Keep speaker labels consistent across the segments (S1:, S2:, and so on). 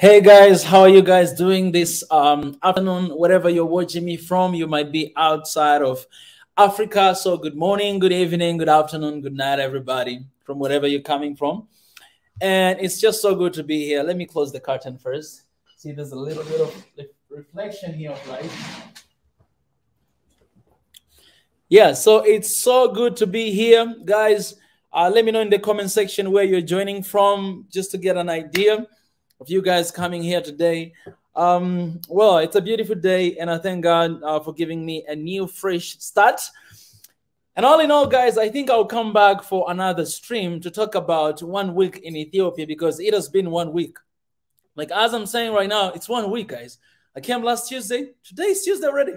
S1: Hey guys, how are you guys doing this afternoon? Wherever you're watching me from, you might be outside of Africa. So good morning, good evening, good afternoon, good night, everybody, from wherever you're coming from. And it's just so good to be here. Let me close the curtain first. See, there's a little bit of reflection here of light. Yeah, so it's so good to be here, guys. Let me know in the comment section where you're joining from, just to get an idea of you guys coming here today. Well, it's a beautiful day, and I thank God for giving me a new, fresh start. And all in all, guys, I think I'll come back for another stream to talk about 1 week in Ethiopia, because it has been 1 week. Like, as I'm saying right now, it's 1 week, guys. I came last Tuesday. Today is Tuesday already.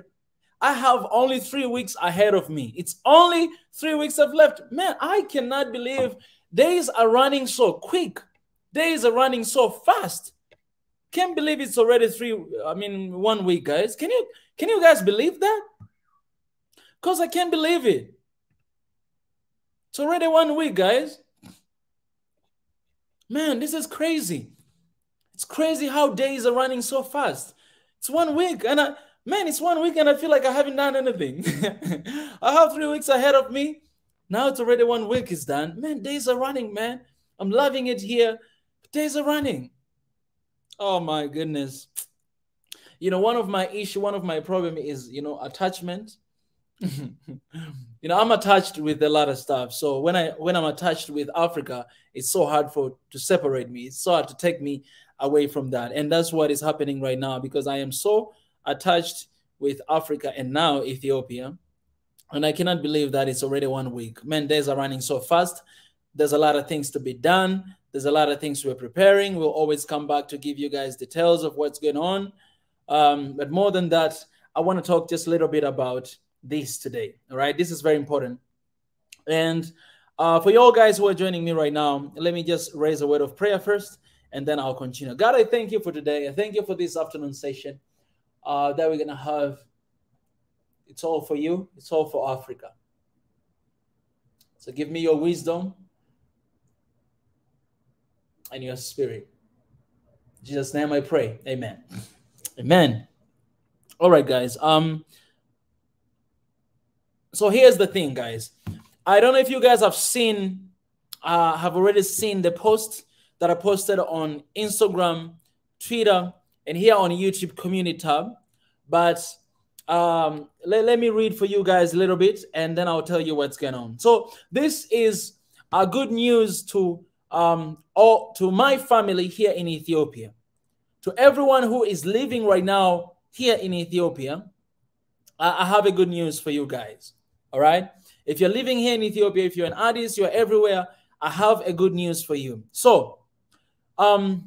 S1: I have only 3 weeks ahead of me. It's only 3 weeks I've left. Man, I cannot believe days are running so quick. Days are running so fast. Can't believe it's already 1 week, guys. Can you guys believe that? Because I can't believe it. It's already 1 week, guys. Man, this is crazy. It's crazy how days are running so fast. It's 1 week, and it's 1 week, and I feel like I haven't done anything. I have 3 weeks ahead of me. Now it's already 1 week is done. Man, days are running, man. I'm loving it here. Days are running. Oh my goodness. One of my problem is, attachment. I'm attached with a lot of stuff. So when I'm attached with Africa, it's so hard to separate me. It's so hard to take me away from that. And that's what is happening right now, because I am so attached with Africa and now Ethiopia. And I cannot believe that it's already 1 week. Man, days are running so fast. There's a lot of things to be done. There's a lot of things we're preparing. We'll always come back to give you guys details of what's going on. But more than that, I want to talk just a little bit about this today. All right, this is very important. And for you all guys who are joining me right now, let me just raise a word of prayer first, and then I'll continue. God, I thank you for today. I thank you for this afternoon session that we're going to have. It's all for you. It's all for Africa. So give me your wisdom and your spirit. In Jesus' name I pray. Amen. Amen. All right, guys. So here's the thing, guys. I don't know if you guys have already seen the post that I posted on Instagram, Twitter, and here on YouTube community tab. But let me read for you guys a little bit, and then I'll tell you what's going on. So this is a good news to my family here in Ethiopia. To everyone who is living right now here in Ethiopia, I have a good news for you guys. All right? If you're living here in Ethiopia, if you're an artist, you're everywhere, I have a good news for you. So, a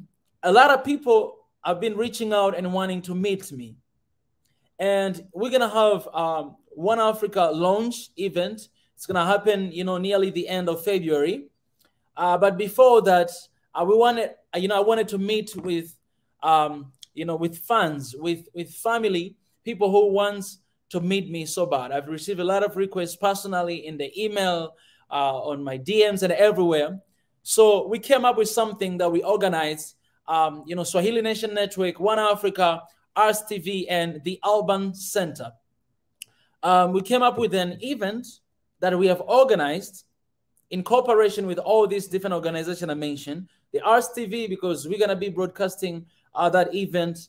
S1: lot of people have been reaching out and wanting to meet me. And we're going to have One Africa launch event. It's going to happen, nearly the end of February. But before that, I wanted to meet with, with fans, with family, people who want to meet me so bad. I've received a lot of requests personally in the email, on my DMs and everywhere. So we came up with something that we organized, Swahili Nation Network, One Africa, Ars TV, and the Alban Center. We came up with an event that we have organized in cooperation with all these different organizations I mentioned. The Ars TV, because we're going to be broadcasting that event.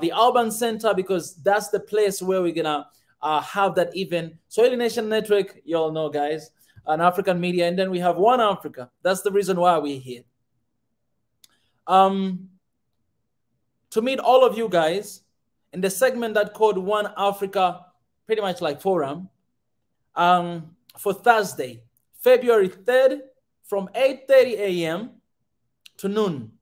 S1: The Alban Center, because that's the place where we're going to have that event. Swahili Nation Network, you all know, guys, and African media. And then we have One Africa. That's the reason why we're here. To meet all of you guys in the segment that called One Africa, pretty much like forum, for Thursday, February 3rd, from 8:30 a.m. to noon.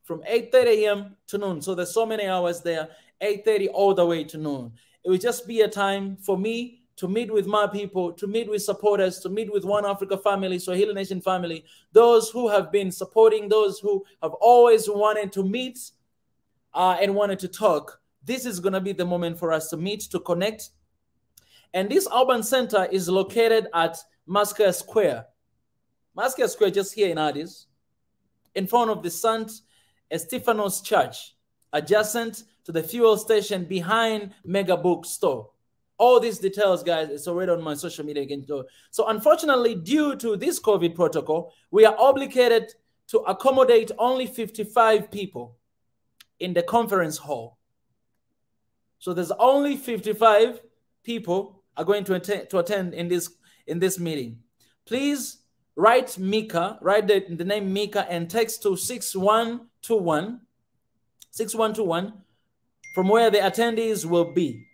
S1: From 8:30 a.m. to noon. So there's so many hours there, 8:30 all the way to noon. It will just be a time for me to meet with my people, to meet with supporters, to meet with One Africa family, Swahili Nation family, those who have been supporting, those who have always wanted to meet and wanted to talk. This is going to be the moment for us to meet, to connect. And this Alban Center is located at Masqal Square. Masqal Square, just here in Addis, in front of the St. Stephanos Church. adjacent to the fuel station behind Mega Bookstore. All these details, guys, it's already on my social media again. So unfortunately, due to this COVID protocol, we are obligated to accommodate only 55 people in the conference hall. So there's only 55 people are going to attend in this meeting. Please write Mika, write the name Mika and text to 6121 from where the attendees will be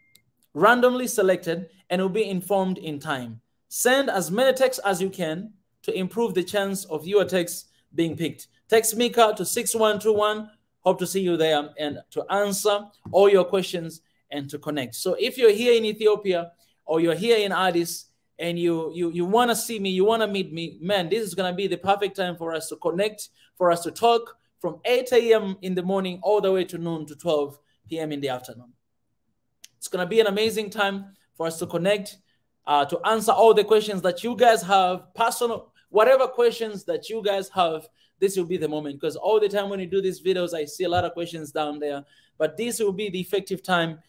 S1: randomly selected and will be informed in time. Send as many texts as you can to improve the chance of your text being picked. Text Mika to 6121. Hope to see you there and to answer all your questions and to connect. So if you're here in Ethiopia or you're here in Addis and you want to see me, you want to meet me, man, this is going to be the perfect time for us to connect, for us to talk from 8 a.m. in the morning all the way to noon to 12 p.m. in the afternoon. It's going to be an amazing time for us to connect, to answer all the questions that you guys have, personal, whatever questions that you guys have. This will be the moment, because all the time when you do these videos, I see a lot of questions down there. But this will be the effective time,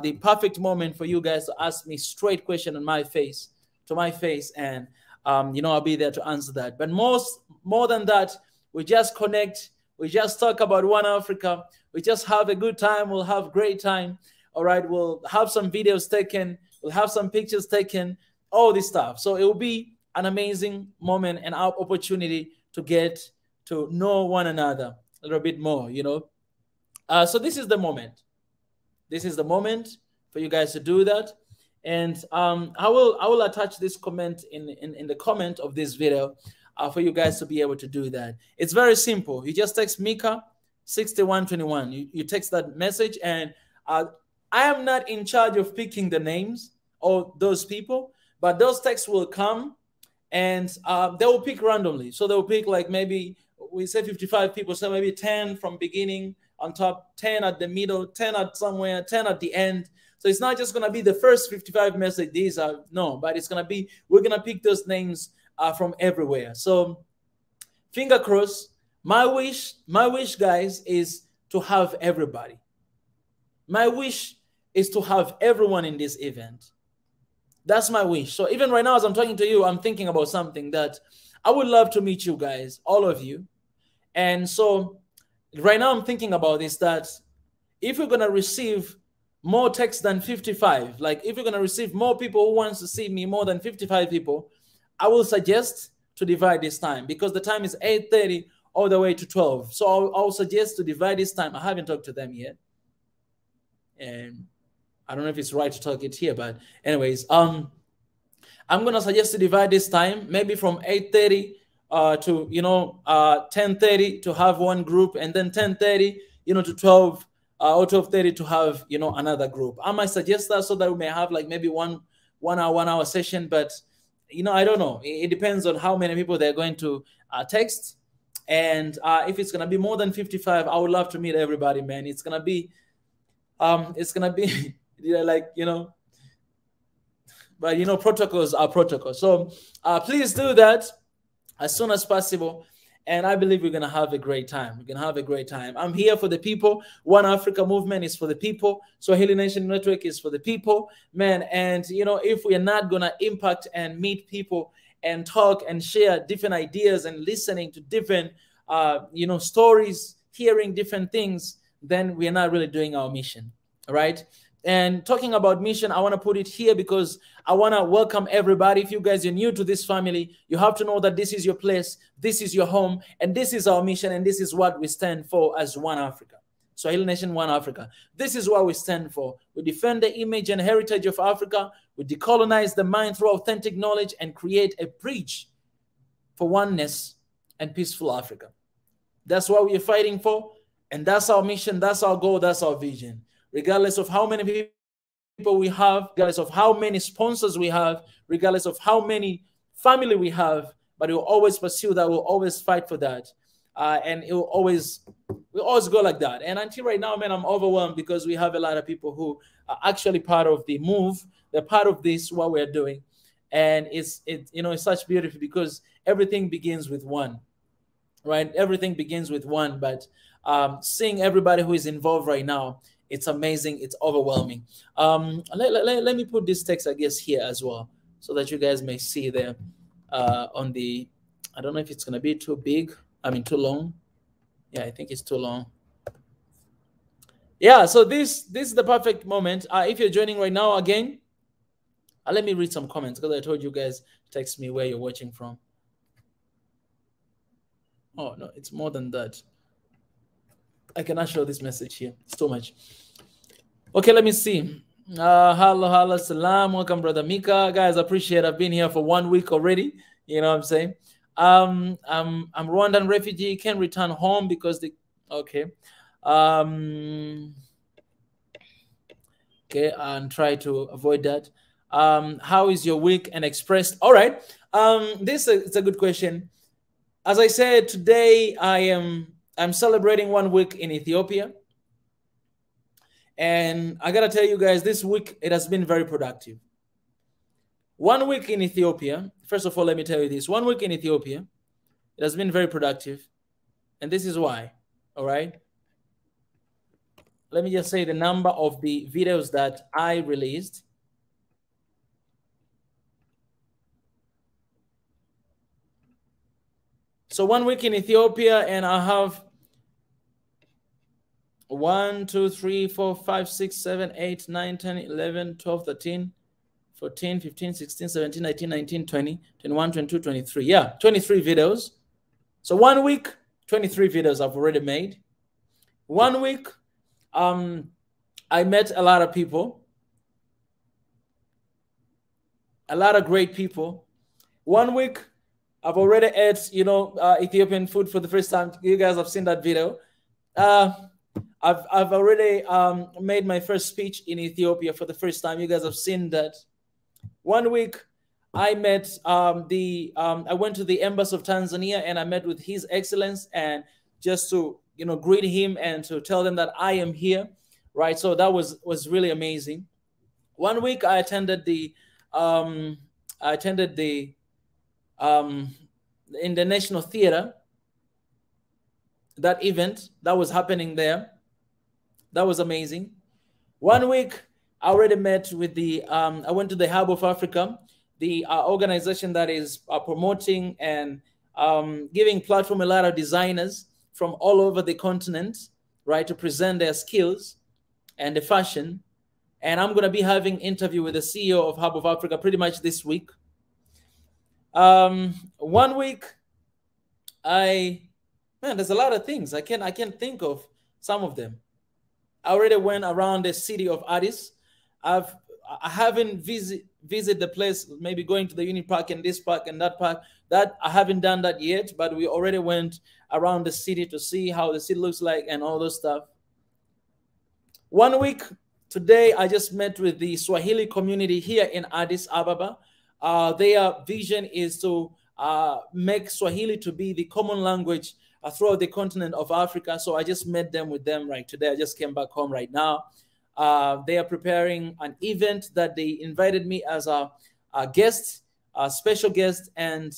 S1: the perfect moment for you guys to ask me straight question on my face, to my face, and I'll be there to answer that. But more than that, we just connect, we just talk about One Africa, we just have a good time, we'll have great time. All right, we'll have some videos taken, we'll have some pictures taken, all this stuff. So it will be an amazing moment and our opportunity to get to know one another a little bit more, So this is the moment. This is the moment for you guys to do that. And I will attach this comment in the comment of this video for you guys to be able to do that. It's very simple. You just text Mika 6121. You text that message, and I am not in charge of picking the names of those people, but those texts will come and they will pick randomly. So they'll pick, like, maybe we say 55 people, so maybe 10 from beginning on top, 10 at the middle, 10 at somewhere, 10 at the end. So it's not just going to be the first 55 message. But it's going to be, we're going to pick those names from everywhere. So finger crossed. My wish, guys, is to have everybody. My wish is to have everyone in this event. That's my wish. So even right now, as I'm talking to you, I'm thinking about something that I would love to meet you guys, all of you. And so right now I'm thinking about this, that if we're going to receive more texts than 55, like if you're going to receive more people who wants to see me, more than 55 people, I will suggest to divide this time, because the time is 8:30 all the way to 12. So I'll suggest to divide this time. I haven't talked to them yet. And I don't know if it's right to talk it here, but anyways, I'm going to suggest to divide this time, maybe from 8:30 to 10:30 to have one group, and then 10:30 to 12 or 12:30 to have another group. I might suggest that so that we may have like maybe one hour session, but I don't know. It depends on how many people they're going to text, and if it's gonna be more than 55, I would love to meet everybody, man. It's gonna be but protocols are protocols. So please do that as soon as possible. And I believe we're going to have a great time. We're going to have a great time. I'm here for the people. One Africa movement is for the people. Swahili Nation Network is for the people, man. And, if we are not going to impact and meet people and talk and share different ideas and listening to different, stories, hearing different things, then we're not really doing our mission. All right. And talking about mission, I want to put it here because I want to welcome everybody. If you guys are new to this family, you have to know that this is your place, this is your home, and this is our mission, and this is what we stand for as One Africa. Swahili Nation, One Africa. This is what we stand for. We defend the image and heritage of Africa. We decolonize the mind through authentic knowledge and create a bridge for oneness and peaceful Africa. That's what we are fighting for, and that's our mission, that's our goal, that's our vision. Regardless of how many people we have, regardless of how many sponsors we have, regardless of how many family we have, but we'll always pursue that. We'll always fight for that. And we'll always go like that. And until right now, man, I'm overwhelmed because we have a lot of people who are actually part of the move. They're part of this, what we're doing. And it's such beautiful because everything begins with one, right? Everything begins with one. But seeing everybody who is involved right now, it's amazing. It's overwhelming. Let me put this text, I guess, here as well, so that you guys may see there on the, I don't know if it's going to be too big. I mean, too long. Yeah, I think it's too long. Yeah, so this is the perfect moment. If you're joining right now, again, let me read some comments, because I told you guys, text me where you're watching from. Oh, no, it's more than that. I cannot show this message here. It's too much. Okay, let me see. Hello, salam. Welcome, Brother Mika. Guys, appreciate it. I've been here for 1 week already. You know what I'm saying? I'm Rwandan refugee, can't return home because the, okay. Okay, and try to avoid that. How is your week and expressed? All right. This is a good question. As I said, today I'm celebrating 1 week in Ethiopia. And I gotta tell you guys, this week it has been very productive. 1 week in Ethiopia, first of all, let me tell you this. 1 week in Ethiopia, it has been very productive. And this is why. All right. Let me just say the number of the videos that I released. So 1 week in Ethiopia, and I have 1, 2, 3, 4, 5, 6, 7, 8, 9, 10, 11, 12, 13, 14, 15, 16, 17, 18, 19, 20, 21, 22, 23. Yeah, 23 videos. So 1 week, 23 videos I've already made. 1 week, I met a lot of people. A lot of great people. 1 week, I've already ate, you know, Ethiopian food for the first time. You guys have seen that video. I've already made my first speech in Ethiopia for the first time. You guys have seen that. 1 week, I met I went to the embassy of Tanzania, and I met with His Excellence, and just to, you know, greet him and to tell them that I am here, right? So that was really amazing. 1 week, I attended the in the National Theater, that event that was happening there. That was amazing. 1 week, I already met with the, I went to the Hub of Africa, the organization that is promoting and giving platform a lot of designers from all over the continent, right, to present their skills and the fashion. And I'm going to be having an interview with the CEO of Hub of Africa pretty much this week. 1 week, man, there's a lot of things. I can't think of some of them. I already went around the city of Addis. I haven't visit the place, maybe going to the Uni Park and this park and that park. That I haven't done that yet, but we already went around the city to see how the city looks like and all those stuff. 1 week, today I just met with the Swahili community here in Addis Ababa. Their vision is to make Swahili to be the common language throughout the continent of Africa. So I just met them with them right today. I just came back home right now. They are preparing an event that they invited me as a guest, a special guest, and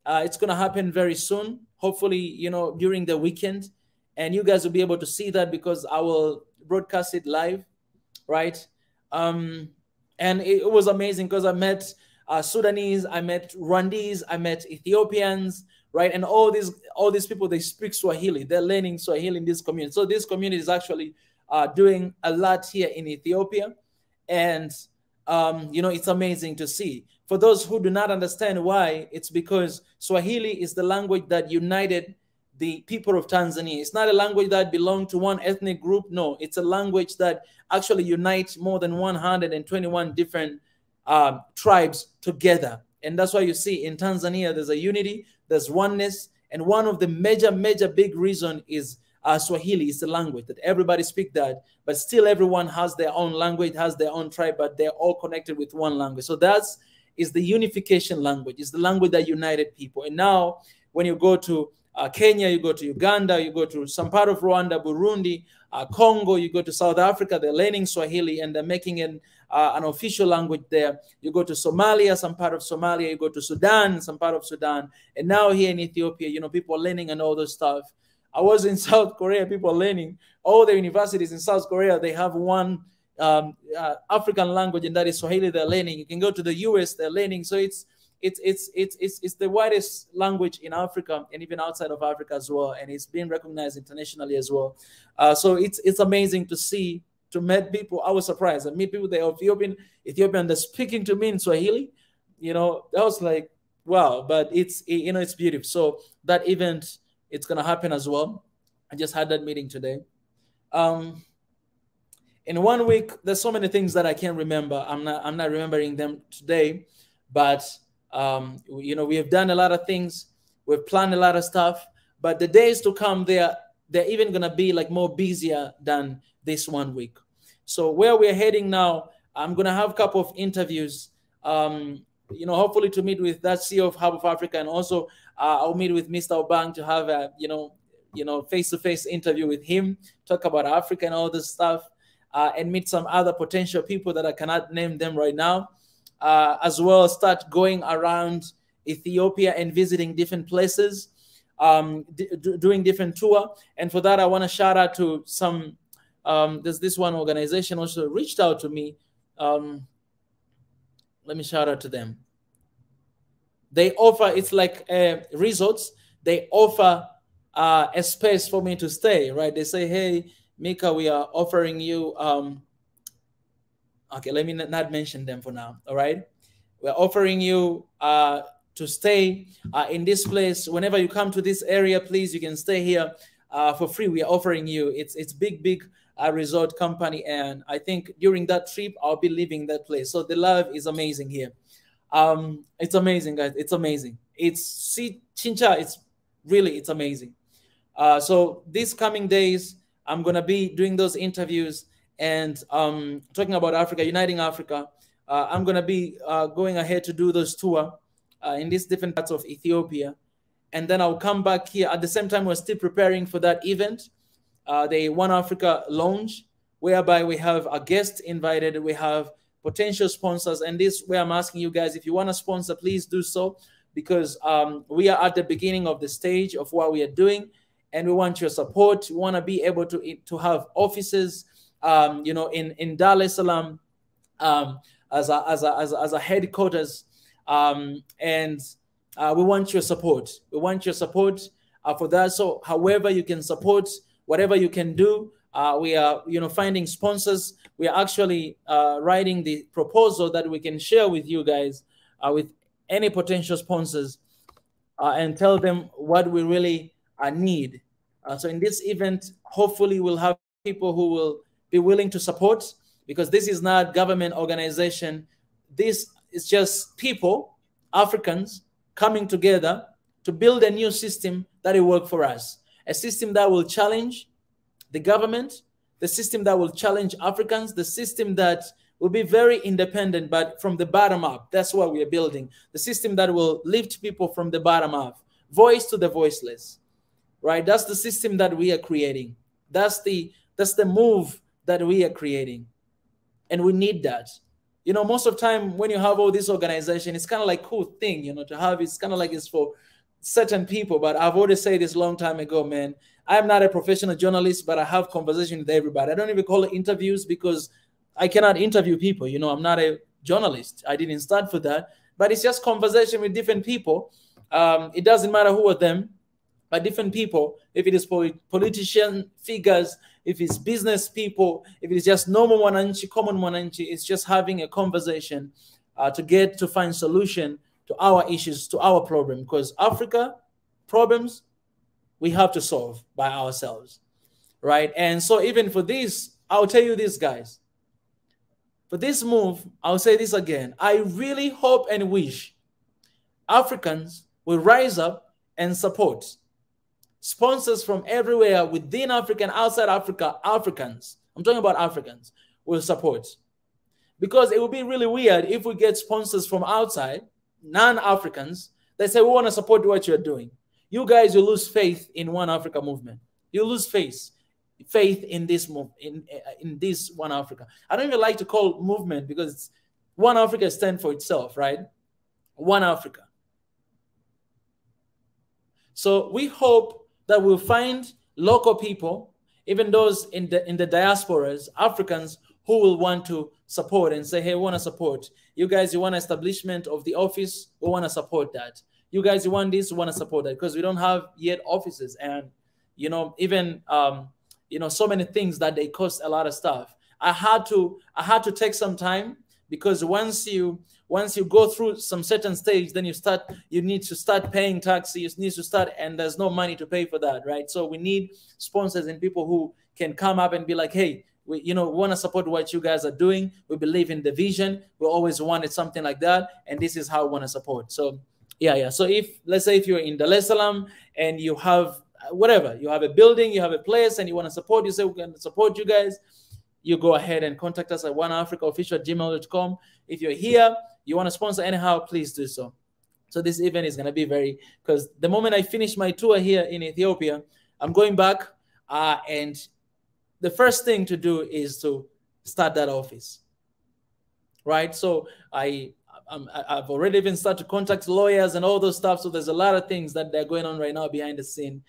S1: it's going to happen very soon, hopefully, you know, during the weekend. And you guys will be able to see that because I will broadcast it live, right? And it was amazing because I met Sudanese, I met Rwandese, I met Ethiopians, right? And all these people, they speak Swahili. They're learning Swahili in this community. So this community is actually doing a lot here in Ethiopia. And, you know, it's amazing to see. For those who do not understand why, it's because Swahili is the language that united the people of Tanzania. It's not a language that belonged to one ethnic group. No, it's a language that actually unites more than 121 different tribes together. And that's why you see in Tanzania, there's a unity, there's oneness. And one of the major big reason is Swahili is the language that everybody speaks that, but still everyone has their own language, has their own tribe, but they're all connected with one language. So that's is the unification language. It's the language that united people. And now when you go to Kenya, you go to Uganda, you go to some part of Rwanda, Burundi, Congo, you go to South Africa, they're learning Swahili and they're making an official language there. You go to Somalia, some part of Somalia, you go to Sudan, some part of Sudan. And now here in Ethiopia, you know, people are learning and all those stuff. I was in South Korea, people learning. All the universities in South Korea, they have one African language, and that is Swahili. They're learning. You can go to the US, they're learning. So it's the widest language in Africa and even outside of Africa as well, and it's being recognized internationally as well. So it's amazing to see, to meet people. I was surprised. I meet people, they're Ethiopian, they're speaking to me in Swahili. You know, that was like, wow. But it's, you know, it's beautiful. So that event, it's gonna happen as well. I just had that meeting today. In 1 week, there's so many things that I can't remember. I'm not remembering them today, but you know, we have done a lot of things. We've planned a lot of stuff, but the days to come, they're even gonna be like more busier than this 1 week. So where we're heading now, I'm gonna have a couple of interviews. You know, hopefully to meet with that CEO of Hub of Africa, and also I'll meet with Mr. Obang to have a face-to-face interview with him, talk about Africa and all this stuff, and meet some other potential people that I cannot name them right now. As well as start going around Ethiopia and visiting different places, doing different tour. And for that, I want to shout out to some, there's this one organization also reached out to me. Let me shout out to them. They offer, it's like resorts. They offer a space for me to stay, right? They say, hey, Mika, we are offering you, okay, let me not mention them for now, all right? We're offering you to stay in this place. Whenever you come to this area, please, you can stay here for free. We are offering you. It's big resort company, and I think during that trip, I'll be leaving that place. So the love is amazing here. It's amazing, guys. It's amazing. It's Chincha. It's amazing. So these coming days, I'm gonna be doing those interviews and talking about Africa, uniting Africa. I'm gonna be going ahead to do those tour in these different parts of Ethiopia, and then I'll come back here. At the same time, we're still preparing for that event, the One Africa Lounge, whereby we have a guest invited, we have potential sponsors, and this where I'm asking you guys, if you want to sponsor, please do so, because we are at the beginning of the stage of what we are doing, and we want your support. We want to be able to have offices, you know, in Dar es Salaam as a headquarters, and we want your support. We want your support for that. So, however you can support, whatever you can do, we are, you know, finding sponsors. We are actually writing the proposal that we can share with you guys, with any potential sponsors, and tell them what we really need. So in this event, hopefully we'll have people who will be willing to support, because this is not government organization. This is just people, Africans, coming together to build a new system that will work for us. A system that will challenge the government, the system that will challenge Africans, the system that will be very independent, but from the bottom up. That's what we are building. The system that will lift people from the bottom up, voice to the voiceless, right? That's the system that we are creating. That's the move that we are creating. And we need that. You know, most of the time when you have all this organization, it's kind of like cool thing, you know, to have. It's kind of like it's for certain people. But I've already said this a long time ago, man. I'm not a professional journalist, but I have conversation with everybody. I don't even call it interviews, because I cannot interview people. You know, I'm not a journalist. I didn't start for that. But it's just conversation with different people. It doesn't matter who are them, but different people. If it is politician figures, if it's business people, if it's just normal mwananchi, common mwananchi, it's just having a conversation to find solution to our issues, to our problem. Because Africa problems, we have to solve by ourselves, right? And so even for this, I'll tell you this, guys. For this move, I'll say this again. I really hope and wish Africans will rise up and support sponsors from everywhere within Africa and outside Africa. Africans, I'm talking about Africans, will support. Because it would be really weird if we get sponsors from outside, non-Africans, they say, we want to support what you're doing. You guys will lose faith in One Africa movement. You lose faith in this move, in this One Africa. I don't even like to call movement, because it's One Africa stands for itself, right? One Africa. So we hope that we'll find local people, even those in the diasporas, Africans who will want to support and say, hey, we want to support. You guys, you want establishment of the office, we want to support that. You guys, you want this, we want to support that, because we don't have yet offices. And, you know, even, you know, so many things that they cost a lot of stuff. I had to take some time, because once you go through some certain stage, then you need to start paying taxes, you need to start, and there's no money to pay for that, right? So we need sponsors and people who can come up and be like, hey, we want to support what you guys are doing. We believe in the vision. We always wanted something like that, and this is how we want to support. So yeah. So let's say if you're in Dar es Salaam and you have whatever, you have a building, you have a place, and you want to support, you say we can support you guys, you go ahead and contact us at oneafricaofficial@gmail.com. If you're here, you want to sponsor anyhow, please do so. So this event is going to be because the moment I finish my tour here in Ethiopia, I'm going back, and the first thing to do is to start that office, right? So I've already even started to contact lawyers and all those stuff. So there's a lot of things that they're going on right now behind the scene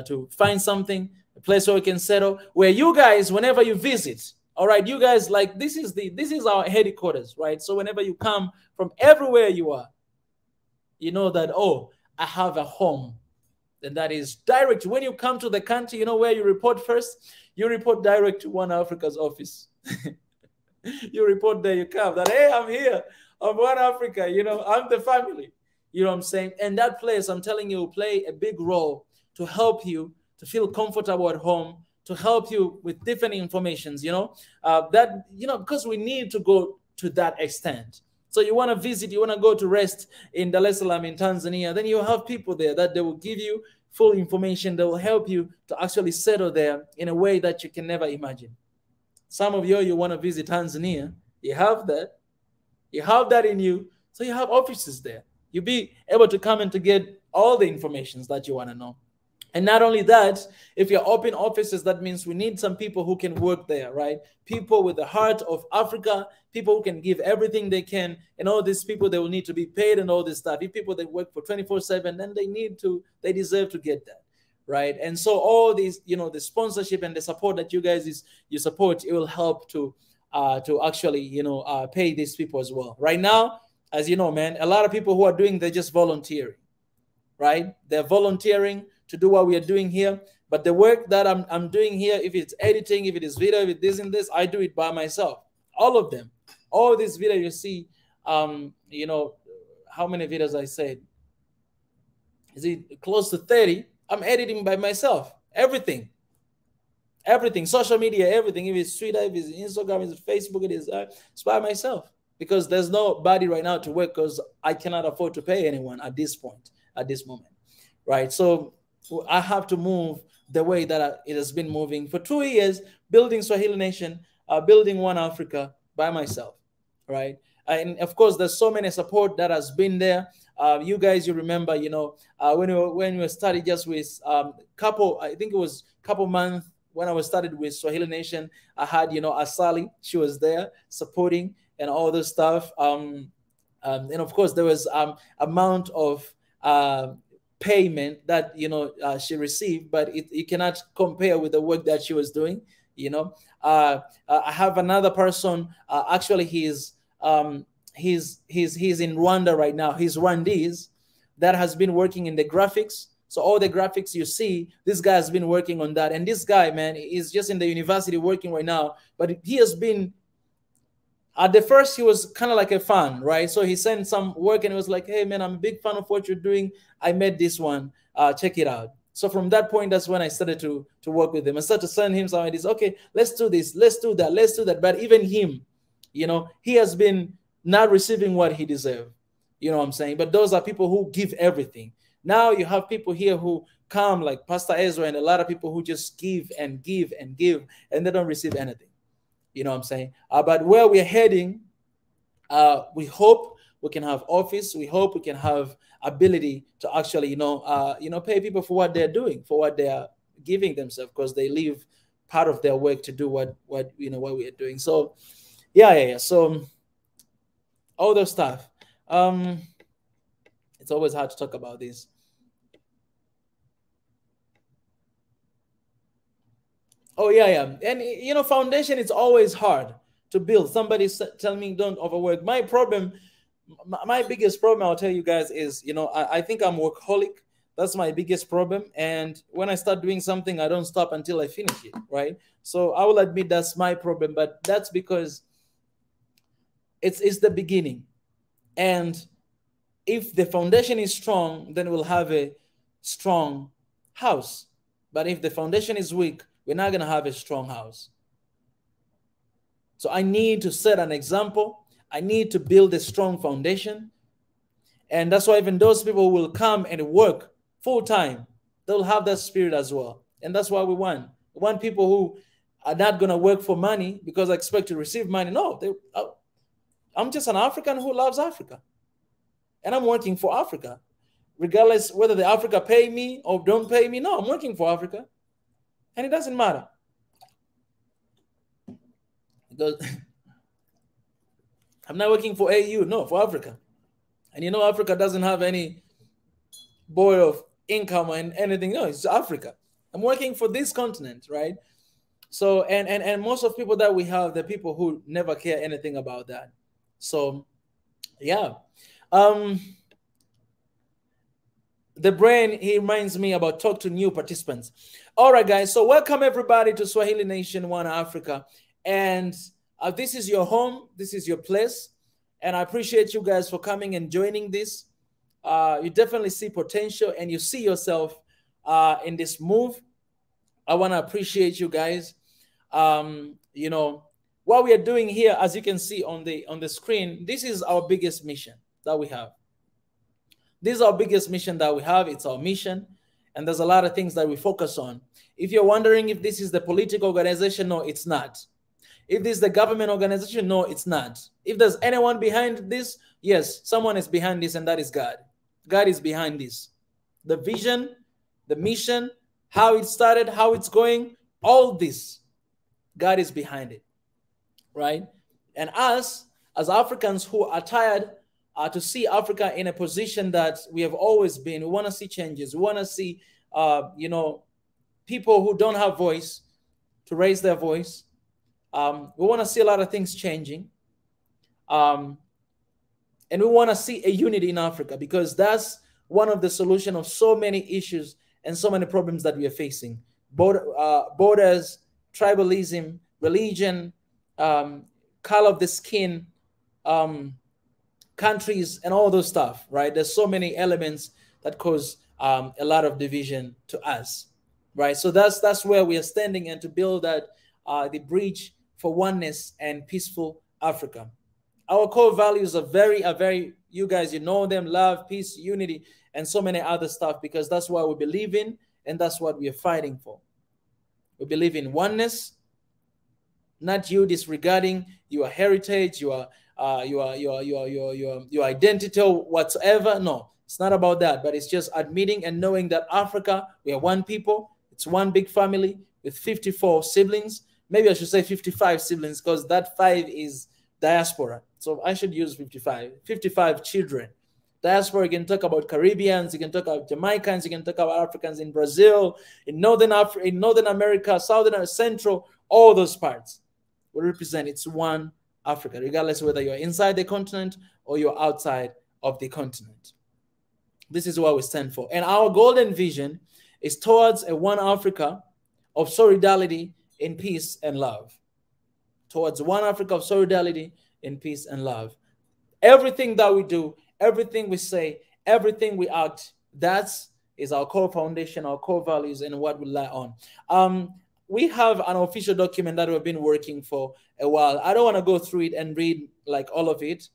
S1: to find something, a place where we can settle, where you guys, whenever you visit, all right, you guys, like, this is our headquarters, right? So whenever you come from everywhere you are, you know that, oh, I have a home. And that is direct. When you come to the country, you know where you report first? You report direct to One Africa's office. You report there, you come, that, hey, I'm here. I'm One Africa, you know, I'm the family. You know what I'm saying? And that place, I'm telling you, will play a big role to help you to feel comfortable at home, to help you with different informations, you know, because we need to go to that extent. So you want to visit, you want to go to rest in Dar es Salaam in Tanzania, then you have people there that they will give you full information. They will help you to actually settle there in a way that you can never imagine. Some of you want to visit Tanzania, you have that in you, so you have offices there. You'll be able to come and to get all the information that you want to know. And not only that, if you're open offices, that means we need some people who can work there, right? People with the heart of Africa, people who can give everything they can, and all these people, they will need to be paid and all this stuff. If people that work for 24/7, then they deserve to get that, right? And so all these, you know, the sponsorship and the support that you guys you support, it will help to actually, you know, pay these people as well. Right now, as you know, man, a lot of people who are doing, they're just volunteering, right? They're volunteering to do what we are doing here. But the work that I'm doing here, if it's editing, if it is video, if it is in this, I do it by myself. All of them. All this video you see, you know, how many videos I said? Is it close to 30? I'm editing by myself. Everything. Everything. Social media, everything. If it's Twitter, if it's Instagram, if it's Facebook, it's by myself. Because there's nobody right now to work, because I cannot afford to pay anyone at this point, at this moment. Right? So I have to move the way that it has been moving for 2 years, building Swahili Nation, building One Africa by myself, right? And of course, there's so many support that has been there. You guys, you remember, you know, when we started just with I think it was a couple months when I was started with Swahili Nation, I had, you know, Asali, she was there supporting and all this stuff. And of course, there was amount of payment that, you know, she received, but it cannot compare with the work that she was doing, you know. I have another person, actually he's in Rwanda right now. He's Rwandese, that has been working in the graphics. So all the graphics you see, this guy has been working on that. And this guy, man, is just in the university working right now, but he has been, at the first, he was kind of like a fan, right? So he sent some work and he was like, hey, man, I'm a big fan of what you're doing. I made this one. Check it out. So from that point, that's when I started to work with him. I started to send him some ideas. Okay, let's do this. Let's do that. Let's do that. But even him, you know, he has been not receiving what he deserved. You know what I'm saying? But those are people who give everything. Now you have people here who come like Pastor Ezra and a lot of people who just give and give and give, and they don't receive anything. You know what I'm saying? But where we're heading, we hope we can have office. We hope we can have ability to actually, pay people for what they're doing, for what they are giving themselves, because they leave part of their work to do what we are doing. So, yeah. So all those stuff. It's always hard to talk about this. Oh yeah, yeah. And you know, foundation is always hard to build. Somebody tell me don't overwork. My problem, my biggest problem, I'll tell you guys is, you know, I think I'm workaholic. That's my biggest problem. And when I start doing something, I don't stop until I finish it, right? So I will admit that's my problem, but that's because it's the beginning. And if the foundation is strong, then we'll have a strong house. But if the foundation is weak, we're not going to have a strong house. So I need to set an example. I need to build a strong foundation. And that's why even those people who will come and work full time, they'll have that spirit as well. And that's why we want. We want people who are not going to work for money because I expect to receive money. No, I'm just an African who loves Africa. And I'm working for Africa. Regardless whether the Africa pay me or don't pay me, no, I'm working for Africa. And it doesn't matter. Because I'm not working for AU, no, for Africa. And you know, Africa doesn't have any board of income and anything. No, it's Africa. I'm working for this continent, right? So, and most of people that we have, the people who never care anything about that. So, yeah. The brain, he reminds me about talk to new participants. All right, guys. So welcome everybody to Swahili Nation One Africa. And this is your home. This is your place. And I appreciate you guys for coming and joining this. You definitely see potential and you see yourself in this move. I want to appreciate you guys. You know, what we are doing here, as you can see on the screen, this is our biggest mission that we have. This is our biggest mission that we have. It's our mission. And there's a lot of things that we focus on. If you're wondering if this is the political organization, no, it's not. If this is the government organization, no, it's not. If there's anyone behind this, yes, someone is behind this, and that is God. God is behind this. The vision, the mission, how it started, how it's going, all this, God is behind it, right? And us, as Africans who are tired to see Africa in a position that we have always been, we want to see changes. We want to see, you know, people who don't have voice to raise their voice. We want to see a lot of things changing. And we want to see a unity in Africa, because that's one of the solutions of so many issues and so many problems that we are facing. Borders, tribalism, religion, color of the skin, countries, and all those stuff, right? There's so many elements that cause a lot of division to us, right? So that's where we are standing, and to build that the bridge for oneness and peaceful Africa. Our core values are very, you guys, you know them: love, peace, unity, and so many other stuff, because that's what we believe in, and that's what we are fighting for. We believe in oneness, not you disregarding your heritage, your identity or whatsoever. No, it's not about that, but it's just admitting and knowing that Africa, we are one people. It's one big family with 54 siblings. Maybe I should say 55 siblings, because that 5 is diaspora. So I should use 55 children. Diaspora, you can talk about Caribbeans, you can talk about Jamaicans, you can talk about Africans in Brazil, in Northern America, Southern, Central, all those parts will represent. It's one Africa, regardless whether you're inside the continent or you're outside of the continent. This is what we stand for. And our golden vision is towards a one Africa of solidarity in peace and love. Towards one Africa of solidarity in peace and love. Everything that we do, everything we say, everything we act, that is our core foundation, our core values, and what we rely on. We have an official document that we've been working for a while. I don't want to go through it and read like all of it,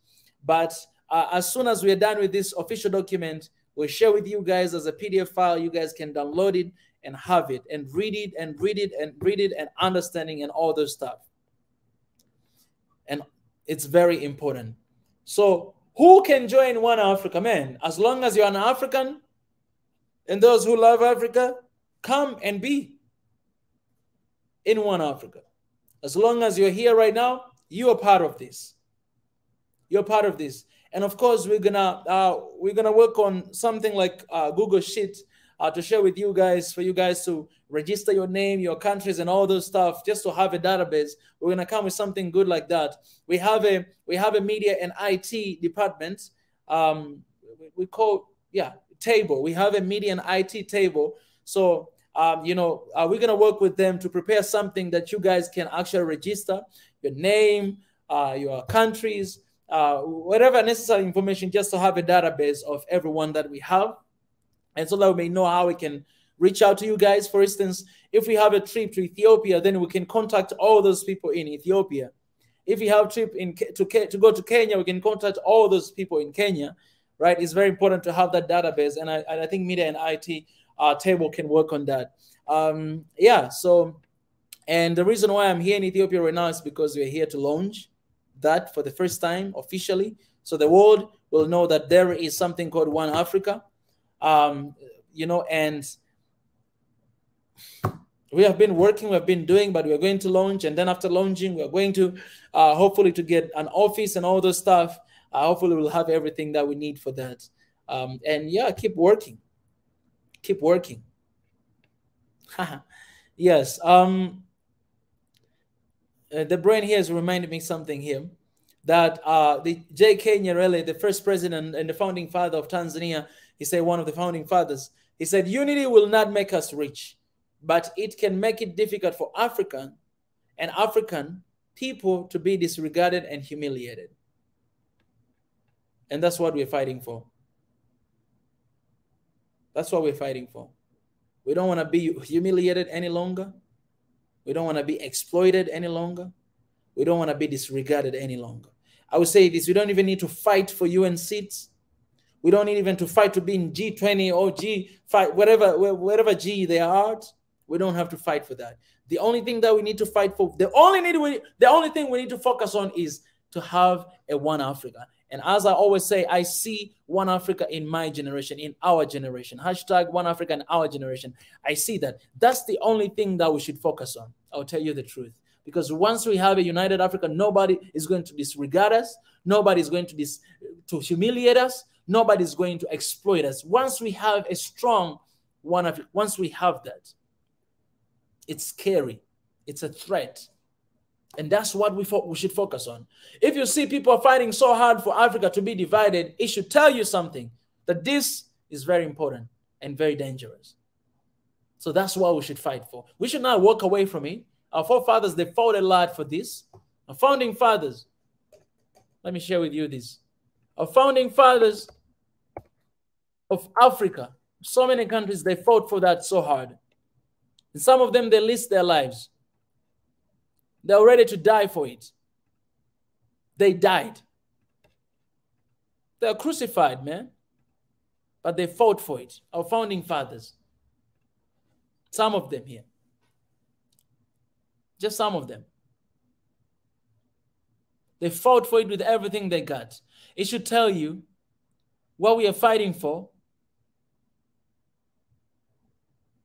S1: but as soon as we're done with this official document, we'll share with you guys as a PDF file. You guys can download it and have it and read it and read it and read it and understanding and all those stuff. And it's very important. So who can join One Africa? Man, as long as you're an African and those who love Africa, come and be in One Africa. As long as you're here right now, you are part of this. You're part of this. And of course, we're gonna work on something like Google Sheet to share with you guys, for you guys to register your name, your countries, and all those stuff, just to have a database. We're gonna come with something good like that. We have a media and IT department. We call table. We have a media and IT table. So we're gonna work with them to prepare something that you guys can actually register your name, your countries, whatever necessary information, just to have a database of everyone that we have, and so that we may know how we can reach out to you guys. For instance, if we have a trip to Ethiopia, then we can contact all those people in Ethiopia. If we have a trip to go to Kenya, we can contact all those people in Kenya, right? It's very important to have that database, and I think media and IT table can work on that. So, and the reason why I'm here in Ethiopia right now is because we're here to launch that for the first time officially, so the world will know that there is something called One Africa. And we have been working, we have been doing, but we're going to launch, and then after launching, we're going to hopefully to get an office and all those stuff. Hopefully we'll have everything that we need for that. Keep working. Yes. The brain here has reminded me something here, that the J.K. Nyerere, the first president and the founding father of Tanzania, he said, one of the founding fathers, he said, unity will not make us rich, but it can make it difficult for African people to be disregarded and humiliated. And that's what we're fighting for. That's what we're fighting for. We don't want to be humiliated any longer. We don't want to be exploited any longer. We don't want to be disregarded any longer. I would say this: we don't even need to fight for UN seats. We don't need even to fight to be in G20 or G5, whatever G they are. We don't have to fight for that. The only thing that we need to fight for, the only thing we need to focus on is to have a One Africa. And as I always say, I see One Africa in my generation, in our generation. Hashtag One Africa in our generation. I see that. That's the only thing that we should focus on. I'll tell you the truth. Because once we have a united Africa, nobody is going to disregard us. Nobody is going to humiliate us. Nobody is going to exploit us. Once we have a strong One Africa, once we have that, it's scary. It's a threat. And that's what we should focus on. If you see people fighting so hard for Africa to be divided, it should tell you something, that this is very important and very dangerous. So that's what we should fight for. We should not walk away from it. Our forefathers, they fought a lot for this. Our founding fathers, let me share with you this. Our founding fathers of Africa, so many countries, they fought for that so hard. And some of them, they risked their lives. They were ready to die for it. They died. They were crucified, man. But they fought for it. Our founding fathers. Some of them here. Just some of them. They fought for it with everything they got. It should tell you what we are fighting for.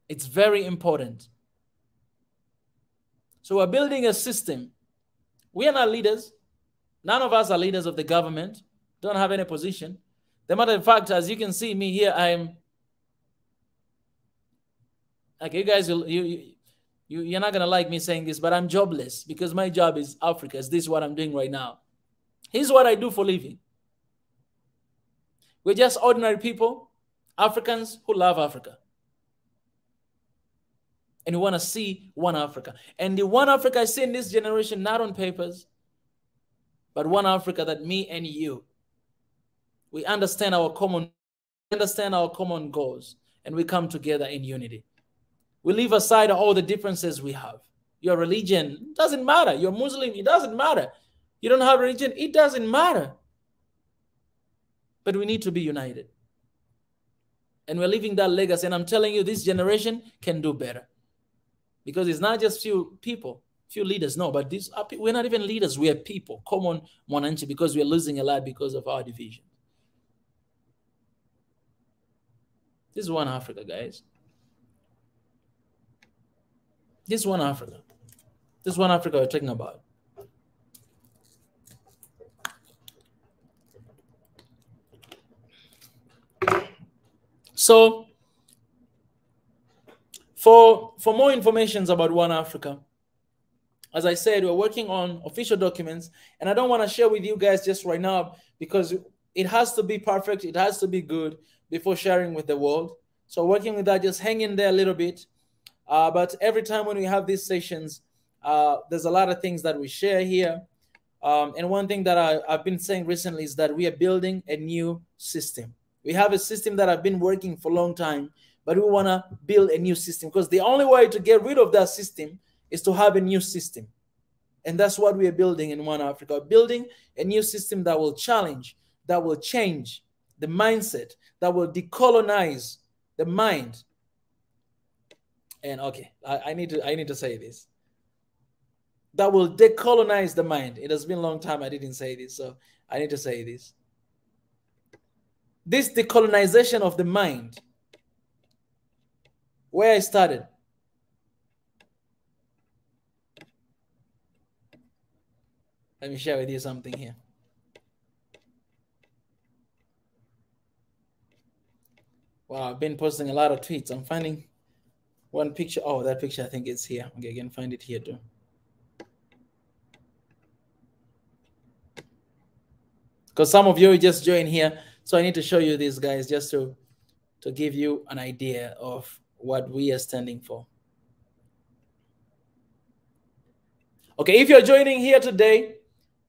S1: It's very important. So we're building a system. We are not leaders. None of us are leaders of the government. Don't have any position. The matter of fact, as you can see me here, I'm like, you guys, you're not gonna like me saying this, but I'm jobless because my job is Africa. This is what I'm doing right now. Here's what I do for a living. We're just ordinary people, Africans who love Africa. And we want to see One Africa. And the One Africa I see in this generation, not on papers, but One Africa that me and you, we understand our common goals, and we come together in unity. We leave aside all the differences we have. Your religion doesn't matter. You're Muslim, it doesn't matter. You don't have religion, it doesn't matter. But we need to be united. And we're leaving that legacy. And I'm telling you, this generation can do better. Because it's not just few people, few leaders, no, but we're not even leaders, we are people, common mwananchi, because we're losing a lot because of our division. This is One Africa, guys. This is One Africa. This is One Africa we're talking about. So For more information about One Africa, as I said, we're working on official documents, and I don't want to share with you guys just right now because it has to be perfect, it has to be good before sharing with the world. So working with that, just hang in there a little bit. But every time when we have these sessions, there's a lot of things that we share here. And one thing that I've been saying recently is that we are building a new system. We have a system that I've been working for a long time, but we want to build a new system because the only way to get rid of that system is to have a new system. And that's what we are building in One Africa, building a new system that will challenge, that will change the mindset, that will decolonize the mind. And okay, I need to say this. That will decolonize the mind. It has been a long time I didn't say this, so I need to say this. This decolonization of the mind, where I started. Let me share with you something here. Wow, I've been posting a lot of tweets. I'm finding one picture. Oh, that picture, I think it's here. Okay, I can find it here too. Because some of you just joined here. So I need to show you these guys just to give you an idea of what we are standing for. Okay, if you're joining here today,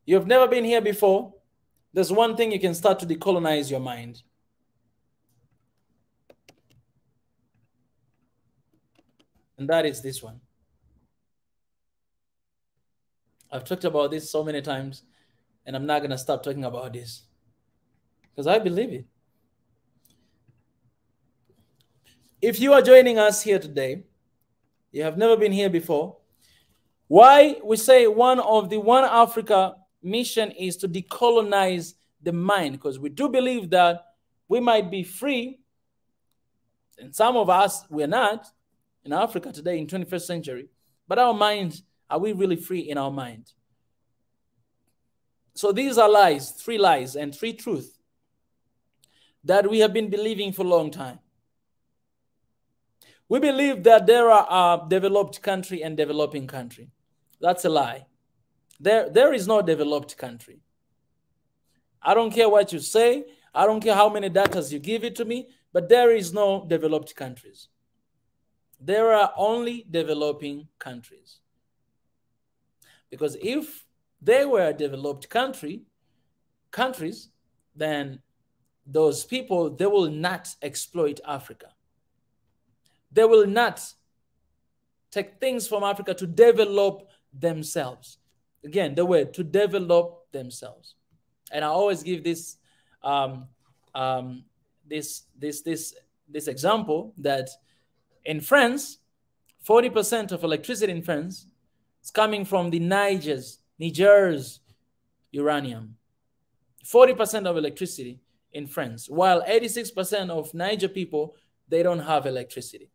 S1: you've never been here before, there's one thing you can start to decolonize your mind. And that is this one. I've talked about this so many times, and I'm not going to stop talking about this because I believe it. If you are joining us here today, you have never been here before, why we say one of the One Africa mission is to decolonize the mind, because we do believe that we might be free, and some of us, we're not, in Africa today in 21st century, but our minds, are we really free in our mind? So these are lies, 3 lies and 3 truths that we have been believing for a long time. We believe that there are developed country and developing country. That's a lie. There is no developed country. I don't care what you say. I don't care how many data you give it to me, but there is no developed countries. There are only developing countries. Because if they were developed countries, then those people, they will not exploit Africa. They will not take things from Africa to develop themselves. Again, the word to develop themselves. And I always give this this example that in France, 40% of electricity in France is coming from the Niger's uranium. 40% of electricity in France, while 86% of Niger people, they don't have electricity.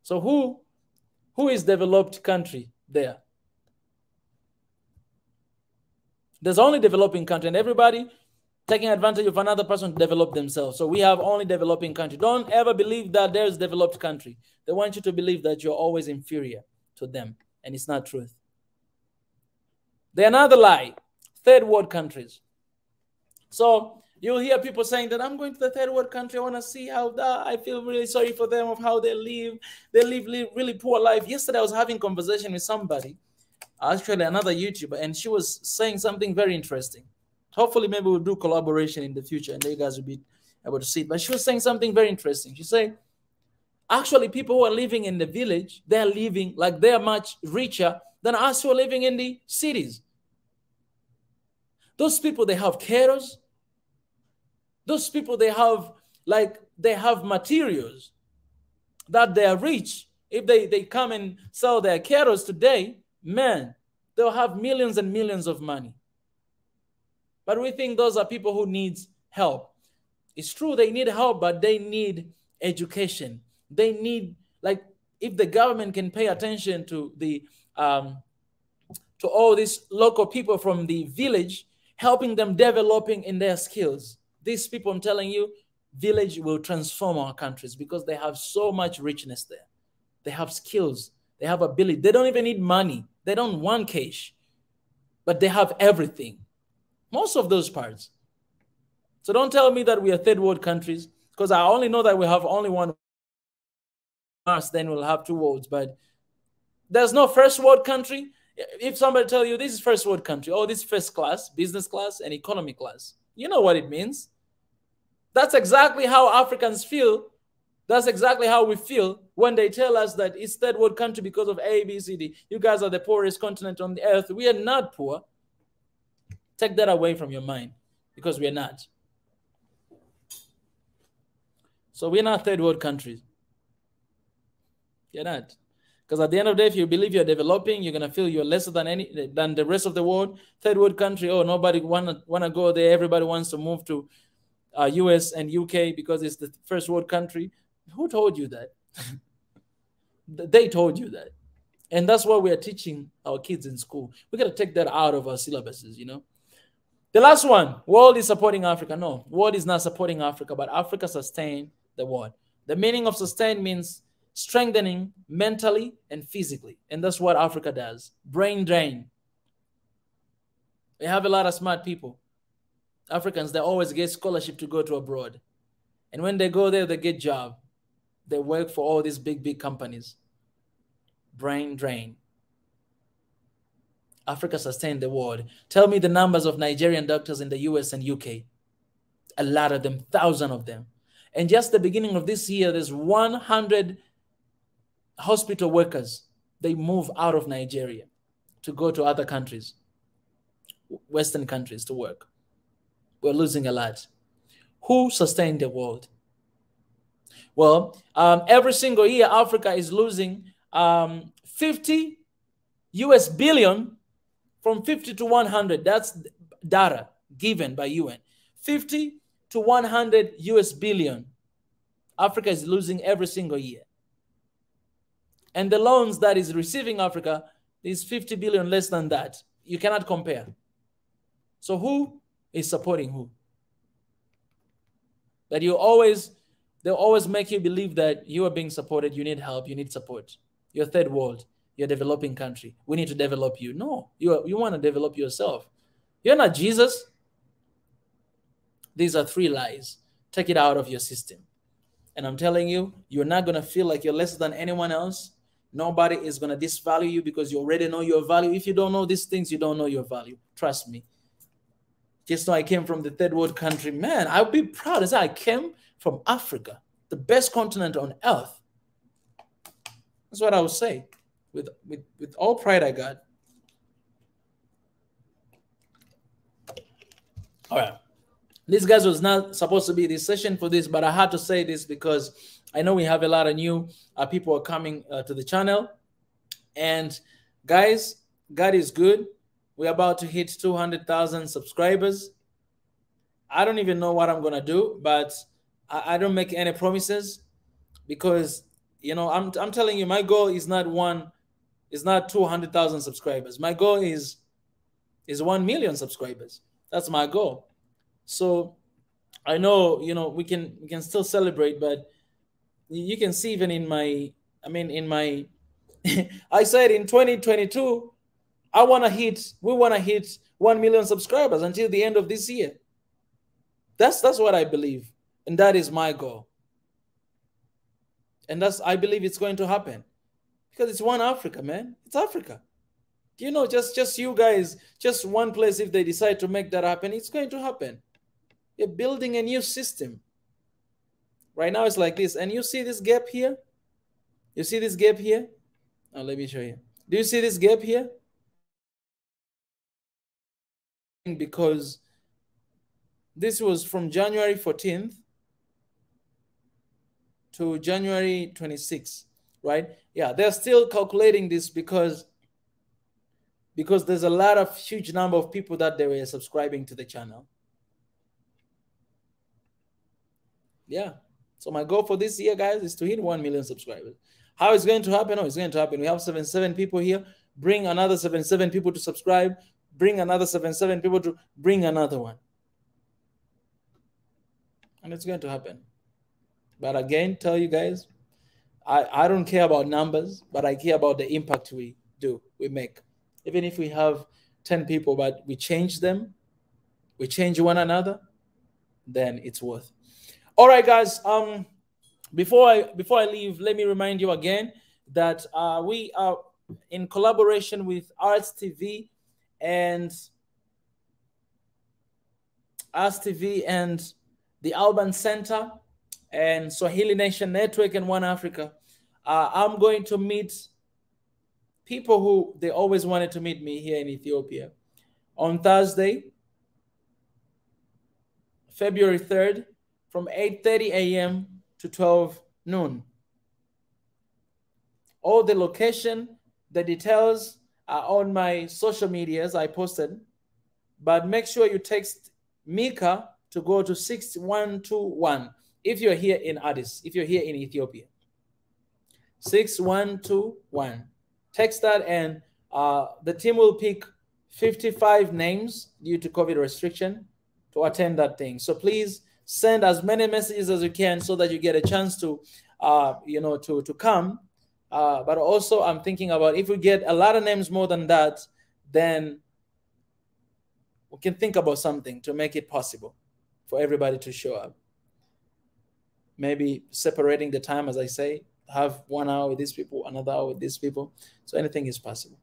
S1: So who is developed country there? There's only developing country, and everybody taking advantage of another person to develop themselves. So we have only developing country. Don't ever believe that there's developed country. They want you to believe that you're always inferior to them, and it's not truth. The another lie, 3rd world countries. So you'll hear people saying that I'm going to the 3rd world country. I want to see how that, I feel really sorry for them of how they live. They live really poor life. Yesterday I was having a conversation with somebody, actually another YouTuber, and she was saying something very interesting. Hopefully maybe we'll do collaboration in the future and you guys will be able to see it. But she was saying something very interesting. She said, actually people who are living in the village, they're living like they're much richer than us who are living in the cities. Those people, they have caterers. Those people, they have materials that they are rich. If they come and sell their caterers today, man, they'll have millions and millions of money. But we think those are people who need help. It's true they need help, but they need education. They need, like, if the government can pay attention to the to all these local people from the village, helping them developing in their skills. These people, I'm telling you, village will transform our countries because they have so much richness there. They have skills. They have ability. They don't even need money. They don't want cash, but they have everything. Most of those parts. So don't tell me that we are third world countries, because I only know that we have only one Mars, then we'll have two worlds. But there's no first world country. If somebody tell you this is first world country, oh, this is first class, business class, and economy class, you know what it means. That's exactly how Africans feel. That's exactly how we feel when they tell us that it's third world country because of A, B, C, D. You guys are the poorest continent on the earth. We are not poor. Take that away from your mind, because we are not. So we're not third world countries. You're not. Because at the end of the day, if you believe you're developing, you're going to feel you're lesser than the rest of the world. Third world country, oh, nobody wanna go there. Everybody wants to move to US and UK because it's the first world country. Who told you that? They told you that. And that's what we are teaching our kids in school. We got to take that out of our syllabuses, you know. The last one, world is supporting Africa. No, world is not supporting Africa, but Africa sustain the world. The meaning of sustain means strengthening mentally and physically. And that's what Africa does. Brain drain. We have a lot of smart people. Africans, they always get scholarship to go to abroad. And when they go there, they get job. They work for all these big companies. Brain drain. Africa sustained the world. Tell me the numbers of Nigerian doctors in the US and UK. A lot of them, thousands of them. And just the beginning of this year, there's 100 hospital workers. They move out of Nigeria to go to other countries, Western countries, to work. We're losing a lot. Who sustained the world? Well, every single year, Africa is losing 50 US billion, from 50 to 100. That's data given by UN. 50 to 100 US billion. Africa is losing every single year. And the loans that is receiving Africa is 50 billion less than that. You cannot compare. So who is supporting who? That they'll always make you believe that you are being supported, you need help, you need support. You're third world, you're a developing country. We need to develop you. No, you want to develop yourself. You're not Jesus. These are three lies. Take it out of your system. And I'm telling you, you're not going to feel like you're less than anyone else. Nobody is going to disvalue you because you already know your value. If you don't know these things, you don't know your value. Trust me. Just know I came from the third world country. Man, I'll be proud as I came from Africa, the best continent on earth. That's what I would say with all pride I got. All right. This, guys, was not supposed to be this session for this, but I had to say this because I know we have a lot of new people are coming to the channel. And guys, God is good. We're about to hit 200,000 subscribers. I don't even know what I'm going to do, but I don't make any promises because, you know, I'm telling you, my goal is not 200,000 subscribers. My goal is 1 million subscribers. That's my goal. So I know, you know, we can still celebrate, but you can see even in my, I said in 2022, we want to hit 1 million subscribers until the end of this year. That's what I believe. And that is my goal. And I believe it's going to happen because it's one Africa, man. It's Africa. You know, just you guys, just one place, if they decide to make that happen, it's going to happen. You're building a new system. Right now it's like this. And you see this gap here? You see this gap here? Oh, let me show you. Do you see this gap here? Because this was from January 14th to January 26th, right? Yeah, they're still calculating this because there's a lot of huge number of people that they were subscribing to the channel. Yeah. So my goal for this year, guys, is to hit 1 million subscribers. How it's going to happen? Oh, it's going to happen. We have 77 people here. Bring another 77 people to subscribe. Bring another 77 people to bring another one. And it's going to happen. But again, tell you guys, I don't care about numbers, but I care about the impact we make. Even if we have 10 people, but we change them, we change one another, then it's worth. All right, guys. Before I leave, let me remind you again that we are in collaboration with Arts TV and the Alban Center and Swahili Nation Network and One Africa. I'm going to meet people who they always wanted to meet me here in Ethiopia on Thursday, February 3rd, from 8:30 a.m. to 12 noon. All the location, the details are on my social medias I posted, but make sure you text Mika to go to 6121 if you're here in Addis, if you're here in Ethiopia. 6121. Text that, and the team will pick 55 names due to COVID restriction to attend that thing. So please send as many messages as you can so that you get a chance to, to come. But also, I'm thinking about if we get a lot of names more than that, then we can think about something to make it possible for everybody to show up. Maybe separating the time, as I say, have 1 hour with these people, another hour with these people. So anything is possible.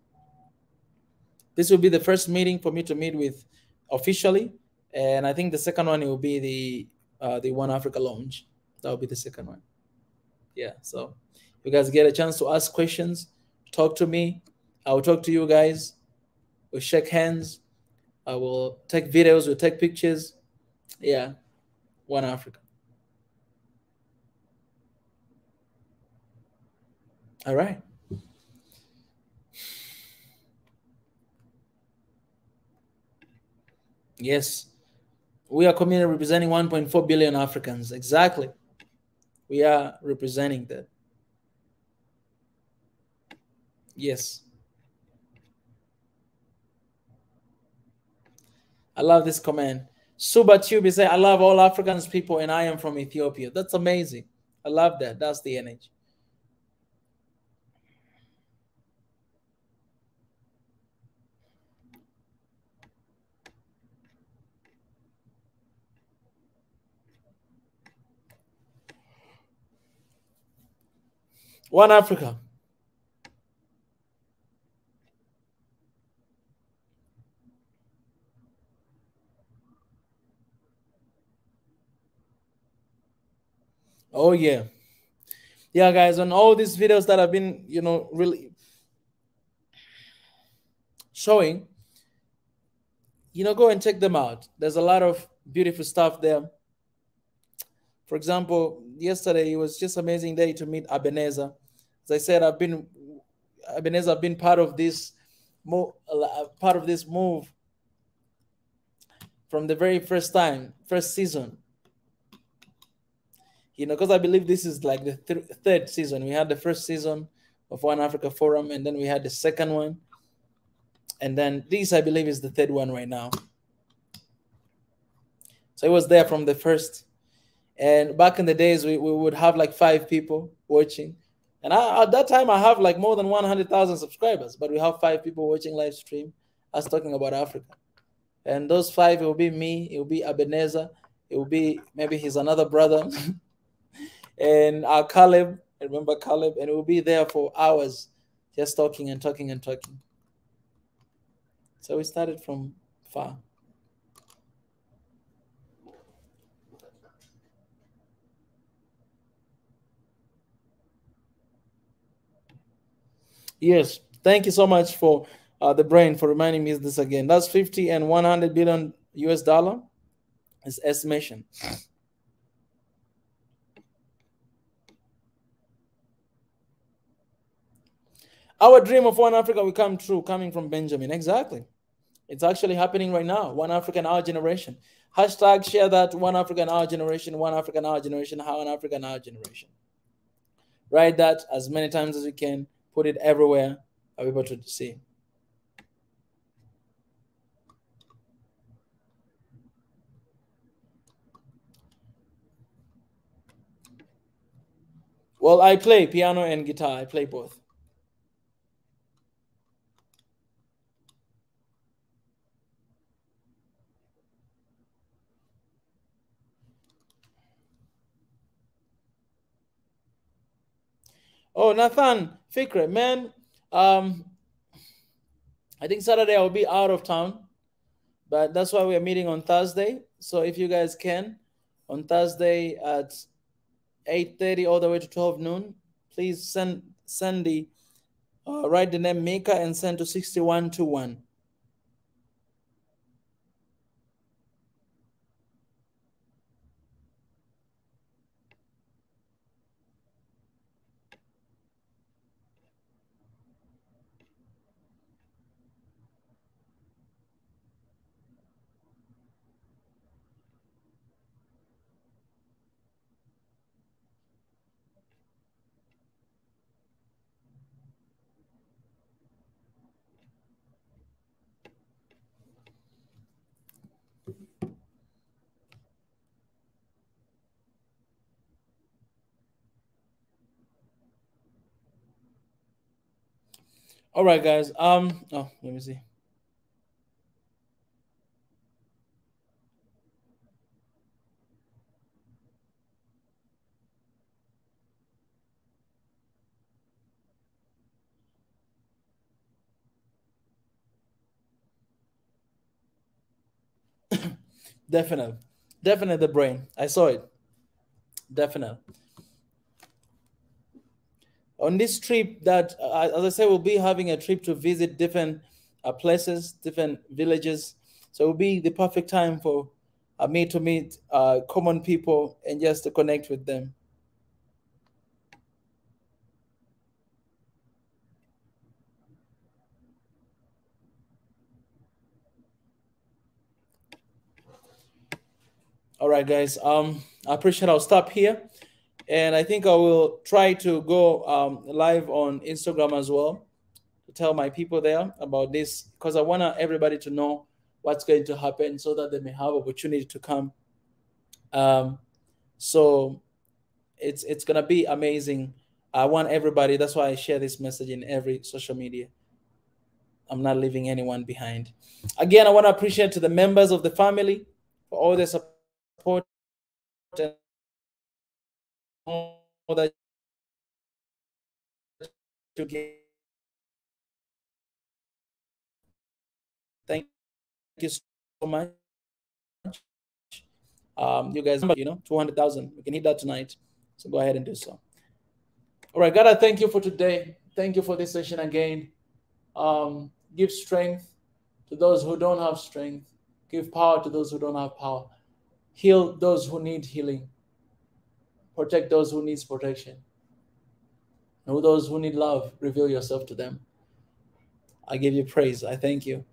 S1: This will be the first meeting for me to meet with officially. And I think the second one will be the One Africa Lounge. That will be the second one. Yeah, so you guys get a chance to ask questions, talk to me. I will talk to you guys. We'll shake hands. I will take videos. We'll take pictures. Yeah, One Africa. All right. Yes, we are community representing 1.4 billion Africans. Exactly. We are representing that. Yes. I love this comment. Suba Tube say, I love all Africans people and I am from Ethiopia. That's amazing. I love that. That's the energy. One Africa. Oh yeah. Yeah, guys, on all these videos that I've been, really showing, go and check them out. There's a lot of beautiful stuff there. For example, yesterday it was just amazing day to meet Ebenezer. As I said, I've been part of this move from the very first season. Because I believe this is like the third season. We had the first season of One Africa Forum, and then we had the second one. And then this, I believe, is the third one right now. So it was there from the first. And back in the days, we would have like 5 people watching. And at that time, I have like more than 100,000 subscribers. But we have 5 people watching live stream. Us talking about Africa. And those 5, it will be me. It will be Ebenezer. It will be maybe his another brother. And Caleb. I remember Caleb. And it will be there for hours just talking and talking and talking. So we started from far. Yes, thank you so much for the brain for reminding me this again. That's 50 and 100 billion US dollar is estimation. Our dream of One Africa will come true, coming from Benjamin. Exactly. It's actually happening right now. One African, our generation. Hashtag share that. One African, our generation. One African, our generation. One African, our generation. Write that as many times as you can. Put it everywhere for people to see. Well, I play piano and guitar. I play both. Oh, Nathan, Fikre, man. Um, I think Saturday I'll be out of town, but that's why we're meeting on Thursday. So if you guys can, on Thursday at 8:30 all the way to 12 noon, please send the write the name Mika and send to 6121. All right, guys. Oh, let me see. Definitely, definitely the brain. I saw it. Definitely. On this trip, that as I said, we'll be having a trip to visit different places, different villages. So it will be the perfect time for me to meet common people and just to connect with them. All right, guys. I appreciate. I'll stop here, and I think I will try to go live on Instagram as well to tell my people there about this because I want everybody to know what's going to happen so that they may have opportunity to come. Um, so it's gonna be amazing. I want everybody. That's why I share this message in every social media. I'm not leaving anyone behind. Again, I want to appreciate to the members of the family for all their support and all that you give. Thank you so much. You guys, 200,000. We can hit that tonight. So go ahead and do so. All right, God, I thank you for today. Thank you for this session again. Give strength to those who don't have strength. Give power to those who don't have power. Heal those who need healing. Protect those who need protection. And those who need love, reveal yourself to them. I give you praise. I thank you.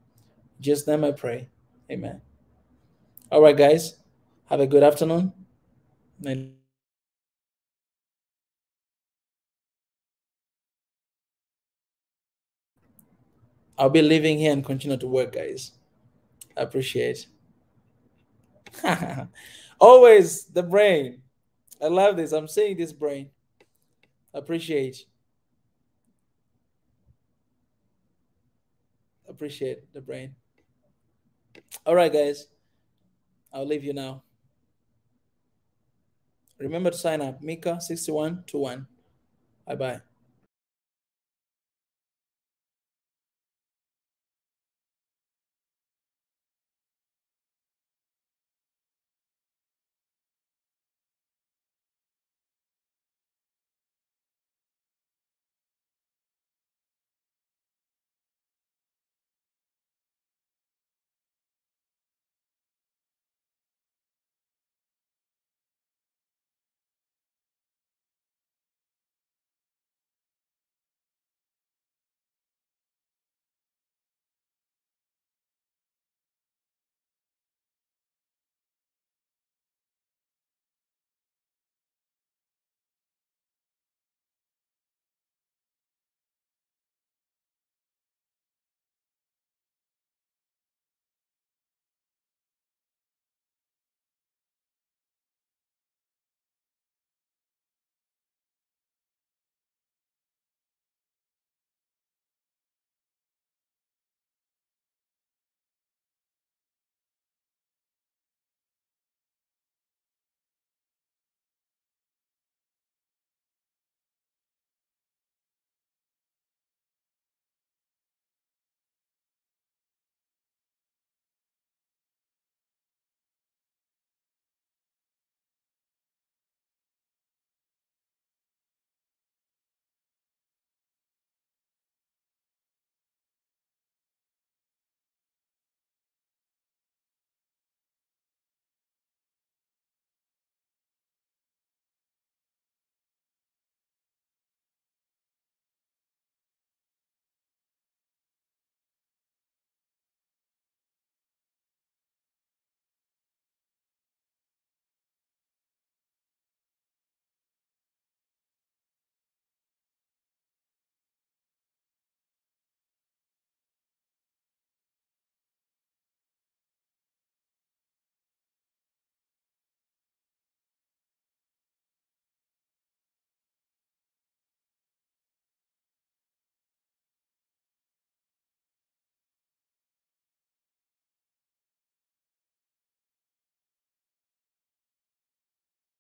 S1: Just name I pray. Amen. All right, guys. Have a good afternoon. And I'll be leaving here and continue to work, guys. I appreciate. Always the brain. I love this. I'm saying this brain. Appreciate. Appreciate the brain. All right, guys. I'll leave you now. Remember to sign up. Mika 6121. Bye bye.